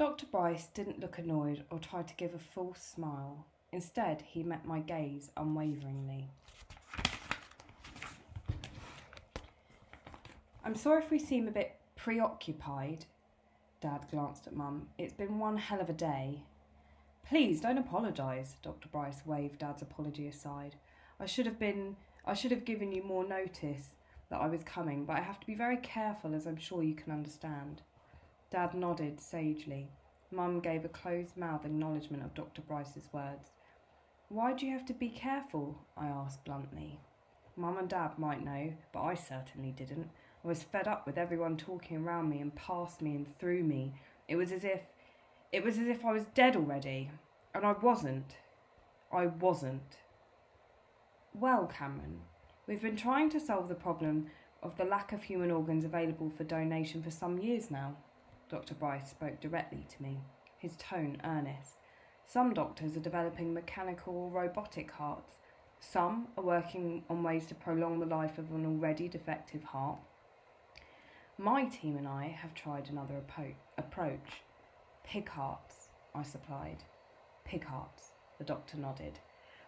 Dr. Bryce didn't look annoyed or try to give a false smile. Instead, he met my gaze unwaveringly. I'm sorry if we seem a bit preoccupied. Dad glanced at Mum. It's been one hell of a day. Please, don't apologise, Dr. Bryce waved Dad's apology aside. I should have given you more notice that I was coming, but I have to be very careful, as I'm sure you can understand. Dad nodded sagely. Mum gave a closed-mouthed acknowledgement of Dr. Bryce's words. Why do you have to be careful? I asked bluntly. Mum and Dad might know, but I certainly didn't. I was fed up with everyone talking around me and past me and through me. It was as if I was dead already. And I wasn't. Well, Cameron, we've been trying to solve the problem of the lack of human organs available for donation for some years now. Dr. Bryce spoke directly to me, his tone earnest. Some doctors are developing mechanical or robotic hearts. Some are working on ways to prolong the life of an already defective heart. My team and I have tried another approach. Pig hearts, I supplied. Pig hearts, the doctor nodded.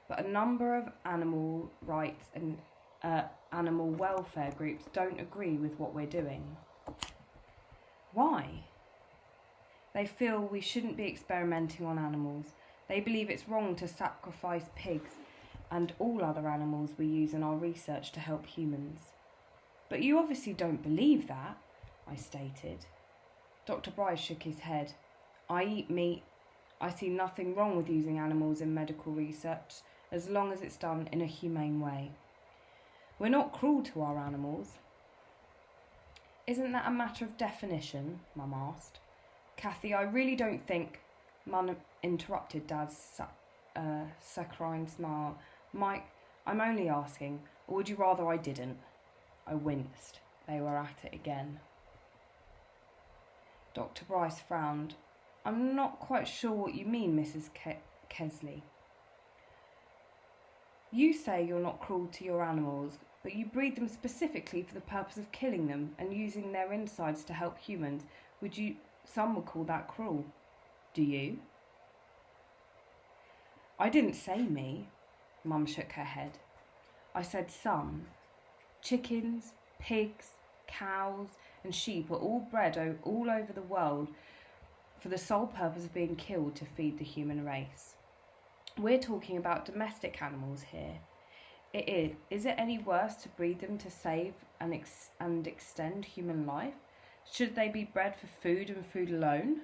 But a number of animal rights and animal welfare groups don't agree with what we're doing. Why? They feel we shouldn't be experimenting on animals. They believe it's wrong to sacrifice pigs and all other animals we use in our research to help humans. But you obviously don't believe that, I stated. Dr. Bryce shook his head. I eat meat. I see nothing wrong with using animals in medical research as long as it's done in a humane way. We're not cruel to our animals. Isn't that a matter of definition? Mum asked. Kathy, I really don't think... Mum interrupted Dad's saccharine smile. Mike, I'm only asking, or would you rather I didn't? I winced. They were at it again. Dr. Bryce frowned. I'm not quite sure what you mean, Mrs. Kesley. You say you're not cruel to your animals, but you breed them specifically for the purpose of killing them and using their insides to help humans. Some would call that cruel. Do you? I didn't say me. Mum shook her head. I said some. Chickens, pigs, cows and sheep are all bred all over the world for the sole purpose of being killed to feed the human race. We're talking about domestic animals here. Is it any worse to breed them to save and extend human life? Should they be bred for food and food alone?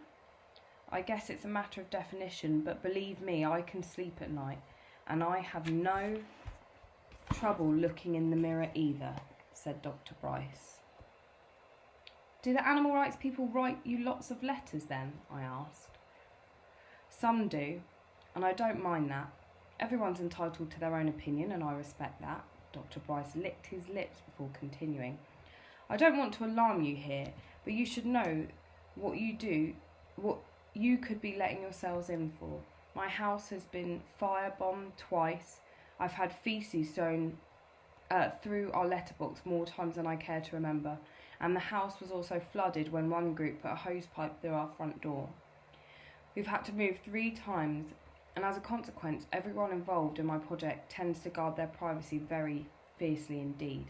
I guess it's a matter of definition, but believe me, I can sleep at night, and I have no trouble looking in the mirror either, said Dr. Bryce. Do the animal rights people write you lots of letters then? I asked. Some do, and I don't mind that. Everyone's entitled to their own opinion, and I respect that. Dr. Bryce licked his lips before continuing. I don't want to alarm you here, but you should know what you could be letting yourselves in for. My house has been firebombed twice. I've had feces thrown through our letterbox more times than I care to remember, and the house was also flooded when one group put a hosepipe through our front door. We've had to move 3 times, and as a consequence, everyone involved in my project tends to guard their privacy very fiercely indeed.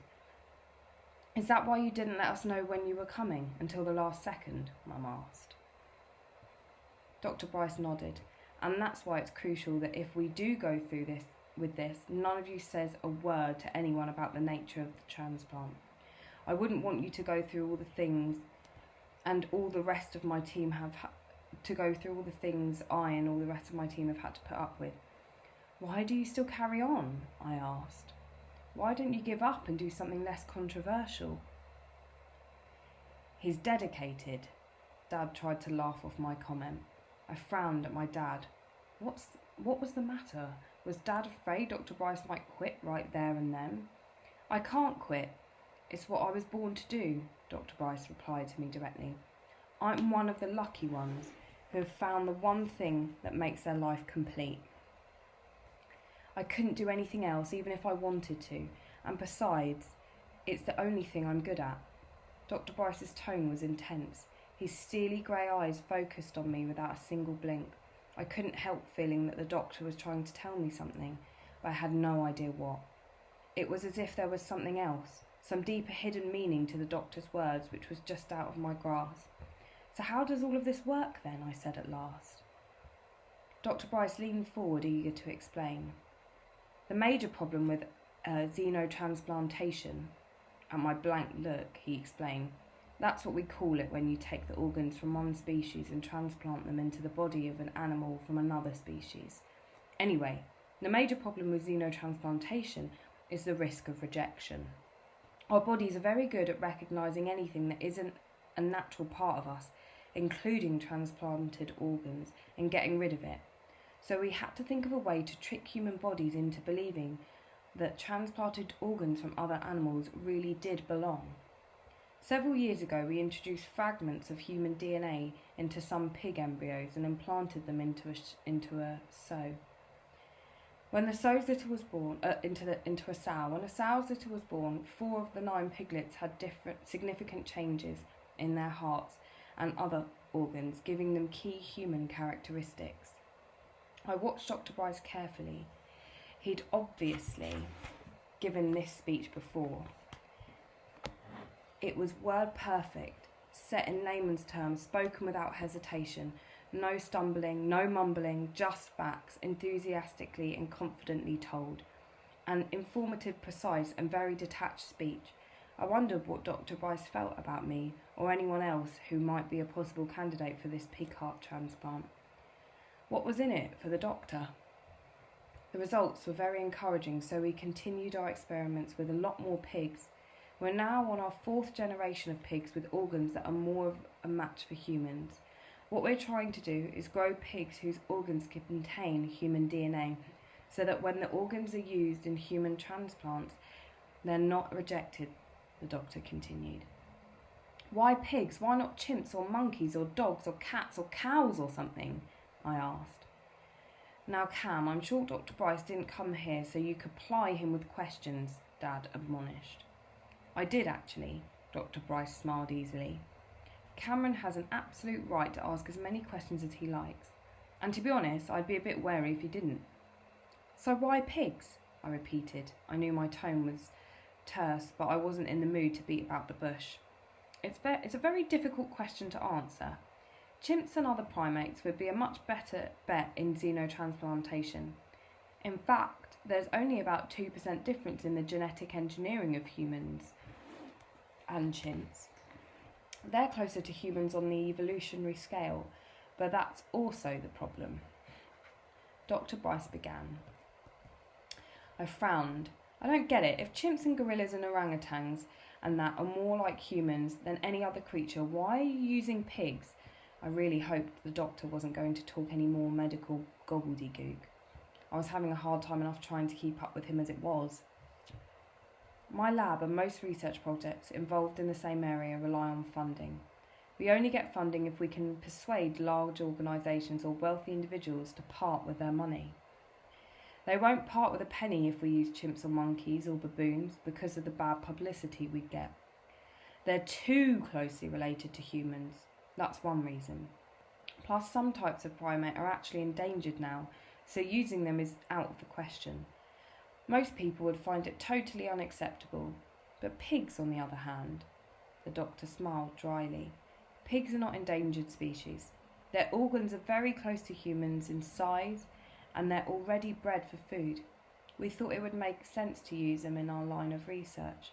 Is that why you didn't let us know when you were coming until the last second? Mum asked. Dr. Bryce nodded, and that's why it's crucial that if we do go through with this, none of you says a word to anyone about the nature of the transplant. I wouldn't want you to go through all the things, and all the rest of my team have to go through all the things I and all the rest of my team have had to put up with. Why do you still carry on? I asked. Why don't you give up and do something less controversial? He's dedicated. Dad tried to laugh off my comment. I frowned at my dad. What was the matter? Was Dad afraid Dr. Bryce might quit right there and then? I can't quit. It's what I was born to do, Dr. Bryce replied to me directly. I'm one of the lucky ones who have found the one thing that makes their life complete. I couldn't do anything else, even if I wanted to, and besides, it's the only thing I'm good at. Dr. Bryce's tone was intense. His steely grey eyes focused on me without a single blink. I couldn't help feeling that the doctor was trying to tell me something, but I had no idea what. It was as if there was something else, some deeper hidden meaning to the doctor's words which was just out of my grasp. "So how does all of this work then?" I said at last. Dr. Bryce leaned forward, eager to explain. "The major problem with xenotransplantation," at my blank look, he explained. "That's what we call it when you take the organs from one species and transplant them into the body of an animal from another species. Anyway, the major problem with xenotransplantation is the risk of rejection. Our bodies are very good at recognising anything that isn't a natural part of us, including transplanted organs, and getting rid of it. So we had to think of a way to trick human bodies into believing that transplanted organs from other animals really did belong. Several years ago, we introduced fragments of human DNA into some pig embryos and implanted them into a sow. When the sow's litter was born, into a sow. When a sow's litter was born, 4 of the 9 piglets had significant changes in their hearts and other organs, giving them key human characteristics. I watched Dr. Bryce carefully. He'd obviously given this speech before. It was word perfect, set in layman's terms, spoken without hesitation. No stumbling, no mumbling, just facts, enthusiastically and confidently told. An informative, precise and very detached speech. I wondered what Dr. Bryce felt about me, or anyone else who might be a possible candidate for this pig heart transplant. What was in it for the doctor? The results were very encouraging, so we continued our experiments with a lot more pigs. We're now on our 4th generation of pigs with organs that are more of a match for humans. What we're trying to do is grow pigs whose organs contain human DNA, so that when the organs are used in human transplants, they're not rejected, the doctor continued. "Why pigs? Why not chimps or monkeys or dogs or cats or cows or something?" I asked. "Now, Cam, I'm sure Dr. Bryce didn't come here so you could ply him with questions," Dad admonished. "I did, actually," Dr. Bryce smiled easily. "Cameron has an absolute right to ask as many questions as he likes. And to be honest, I'd be a bit wary if he didn't." "So why pigs?" I repeated. I knew my tone was terse, but I wasn't in the mood to beat about the bush. It's a very difficult question to answer. Chimps and other primates would be a much better bet in xenotransplantation. In fact, there's only about 2% difference in the genetic engineering of humans and chimps. They're closer to humans on the evolutionary scale, but that's also the problem. Dr. Bryce began. I frowned. "I don't get it. If chimps and gorillas and orangutans and that are more like humans than any other creature, why are you using pigs?" I really hoped the doctor wasn't going to talk any more medical gobbledygook. I was having a hard time enough trying to keep up with him as it was. "My lab and most research projects involved in the same area rely on funding. We only get funding if we can persuade large organisations or wealthy individuals to part with their money. They won't part with a penny if we use chimps or monkeys or baboons because of the bad publicity we'd get. They're too closely related to humans. That's one reason. Plus, some types of primate are actually endangered now, so using them is out of the question. Most people would find it totally unacceptable. But pigs, on the other hand," the doctor smiled dryly, "pigs are not endangered species. Their organs are very close to humans in size, and they're already bred for food. We thought it would make sense to use them in our line of research."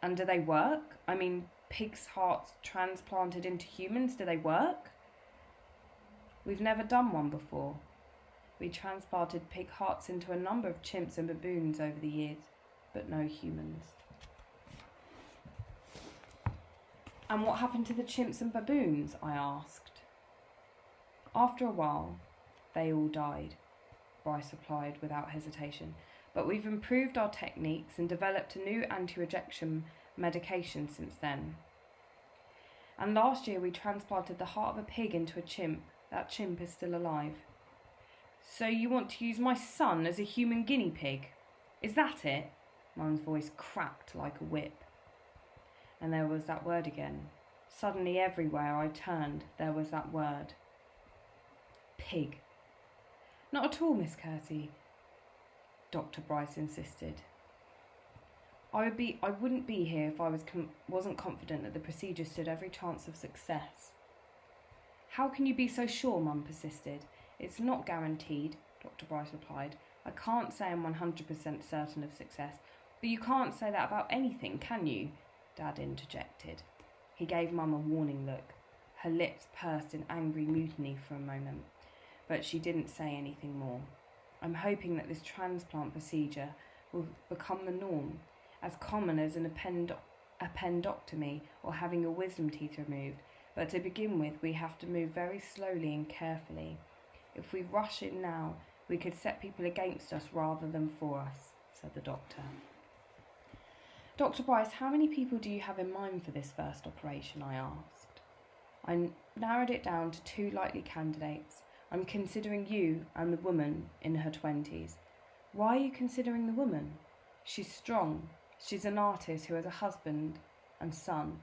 "And do they work? I mean, pigs' hearts transplanted into humans, do they work?" "We've never done one before. We transplanted pig hearts into a number of chimps and baboons over the years, but no humans." "And what happened to the chimps and baboons?" I asked. "After a while, they all died," Bryce replied without hesitation. "But we've improved our techniques and developed a new anti-rejection medication since then. And last year we transplanted the heart of a pig into a chimp. That chimp is still alive." "So you want to use my son as a human guinea pig? Is that it?" Mum's voice cracked like a whip. And there was that word again. Suddenly everywhere I turned there was that word. Pig. Not at all, Miss Kersey, Dr. Bryce insisted. I wouldn't be here if I wasn't confident that the procedure stood every chance of success. How can you be so sure? Mum persisted. It's not guaranteed, Dr. Bryce replied. I can't say I'm 100% certain of success, but you can't say that about anything, can you? Dad interjected. He gave Mum a warning look. Her lips pursed in angry mutiny for a moment, but she didn't say anything more. I'm hoping that this transplant procedure will become the norm, as common as an appendectomy or having your wisdom teeth removed. But to begin with, we have to move very slowly and carefully. If we rush in now, we could set people against us rather than for us, said the doctor. Dr. Bryce, how many people do you have in mind for this first operation? I asked. I narrowed it down to 2 likely candidates. I'm considering you and the woman in her 20s. Why are you considering the woman? She's strong. She's an artist who has a husband and son.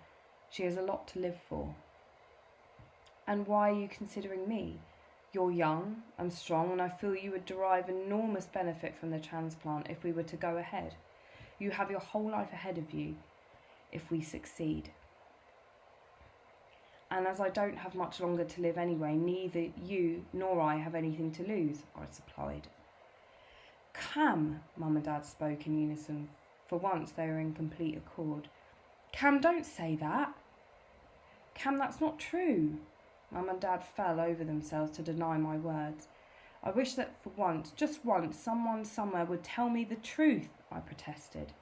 She has a lot to live for. And why are you considering me? You're young and strong, and I feel you would derive enormous benefit from the transplant if we were to go ahead. You have your whole life ahead of you if we succeed. And as I don't have much longer to live anyway, neither you nor I have anything to lose, I supplied. Cam, Mum and Dad spoke in unison. For once they were in complete accord. Cam, don't say that. Cam, that's not true. Mum and Dad fell over themselves to deny my words. I wish that for once, just once, someone somewhere would tell me the truth, I protested.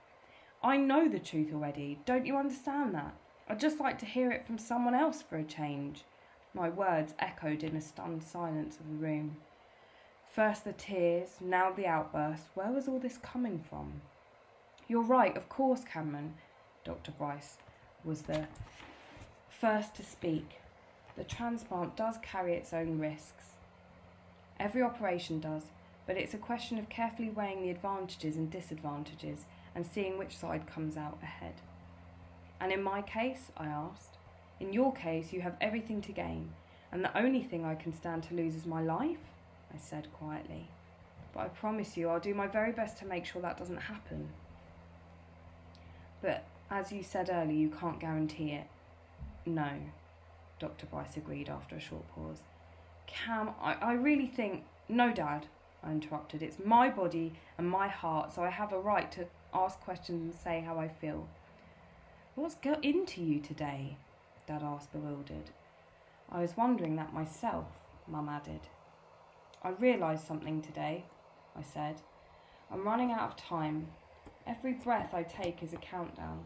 I know the truth already. Don't you understand that? I'd just like to hear it from someone else for a change. My words echoed in a stunned silence of the room. First the tears, now the outburst. Where was all this coming from? You're right, of course, Cameron. Dr. Bryce was the first to speak. The transplant does carry its own risks. Every operation does, but it's a question of carefully weighing the advantages and disadvantages and seeing which side comes out ahead. And in my case, I asked, in your case you have everything to gain, and the only thing I can stand to lose is my life, I said quietly. But I promise you I'll do my very best to make sure that doesn't happen. But as you said earlier, you can't guarantee it. No, Dr. Bryce agreed after a short pause. Cam, I really think... No, Dad, I interrupted. It's my body and my heart, so I have a right to ask questions and say how I feel. What's got into you today? Dad asked, bewildered. I was wondering that myself, Mum added. I realised something today, I said. I'm running out of time. Every breath I take is a countdown.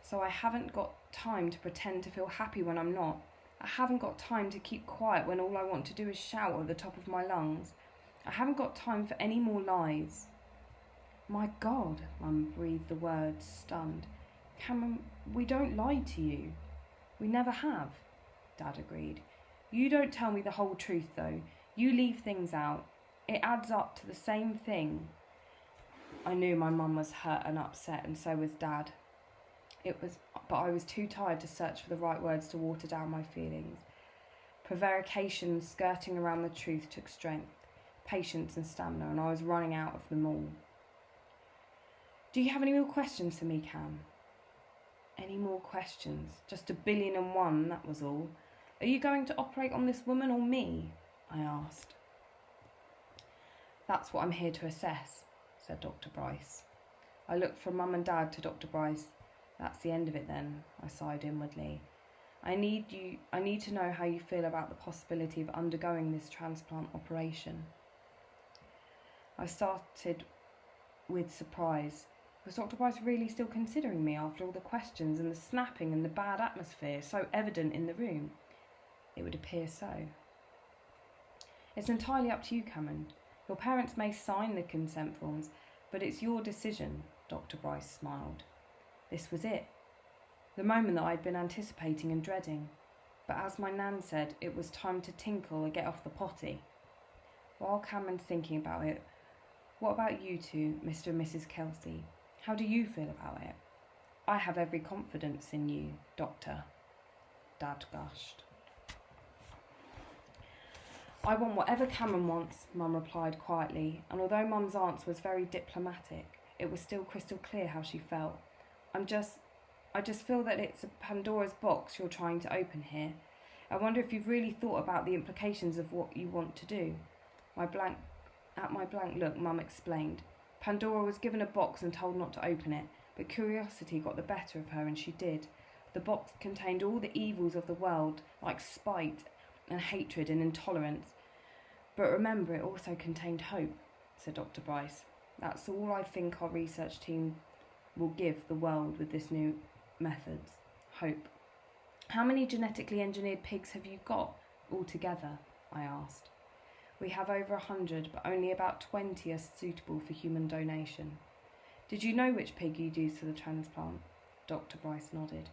So I haven't got time to pretend to feel happy when I'm not. I haven't got time to keep quiet when all I want to do is shout at the top of my lungs. I haven't got time for any more lies. My God, Mum breathed the words, stunned. Cameron, we don't lie to you. We never have, Dad agreed. You don't tell me the whole truth, though. You leave things out. It adds up to the same thing. I knew my mum was hurt and upset, and so was Dad. But I was too tired to search for the right words to water down my feelings. Prevarication skirting around the truth took strength, patience and stamina, and I was running out of them all. Do you have any more questions for me, Cam? Any more questions? Just 1,000,000,001, that was all. Are you going to operate on this woman or me? I asked. That's what I'm here to assess, said Dr. Bryce. I looked from Mum and Dad to Dr. Bryce. That's the end of it then, I sighed inwardly. I need to know how you feel about the possibility of undergoing this transplant operation. I started with surprise. Was Dr. Bryce really still considering me after all the questions and the snapping and the bad atmosphere so evident in the room? It would appear so. It's entirely up to you, Cameron. Your parents may sign the consent forms, but it's your decision, Dr. Bryce smiled. This was it. The moment that I'd been anticipating and dreading. But as my nan said, it was time to tinkle and get off the potty. While Cameron's thinking about it, what about you two, Mr. and Mrs. Kelsey? How do you feel about it? I have every confidence in you, Doctor. Dad gushed. I want whatever Cameron wants, Mum replied quietly, and although Mum's answer was very diplomatic, it was still crystal clear how she felt. I just feel that it's a Pandora's box you're trying to open here. I wonder if you've really thought about the implications of what you want to do. At my blank look, Mum explained. Pandora was given a box and told not to open it, but curiosity got the better of her and she did. The box contained all the evils of the world, like spite and hatred and intolerance. But remember, it also contained hope, said Dr. Bryce. That's all I think our research team will give the world with this new methods. Hope. How many genetically engineered pigs have you got altogether? I asked. We have over 100, but only about 20 are suitable for human donation. Did you know which pig you'd use for the transplant? Dr. Bryce nodded.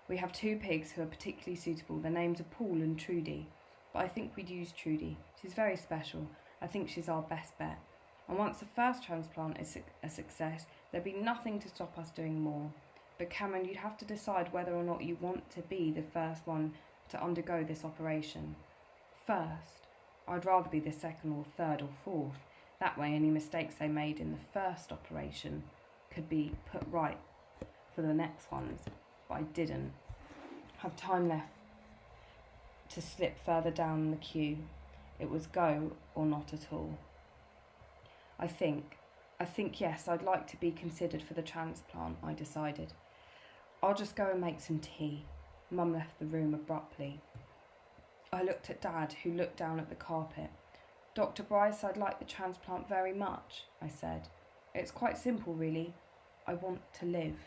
We have 2 pigs who are particularly suitable. Their names are Paul and Trudy. But I think we'd use Trudy. She's very special. I think she's our best bet. And once the first transplant is a success, there'd be nothing to stop us doing more. But Cameron, you'd have to decide whether or not you want to be the first one to undergo this operation. First, I'd rather be the second or third or fourth. That way any mistakes they made in the first operation could be put right for the next ones. But I didn't have time left to slip further down the queue. It was go or not at all. I think yes, I'd like to be considered for the transplant, I decided. I'll just go and make some tea. Mum left the room abruptly. I looked at Dad, who looked down at the carpet. Dr. Bryce, I'd like the transplant very much, I said. It's quite simple, really. I want to live.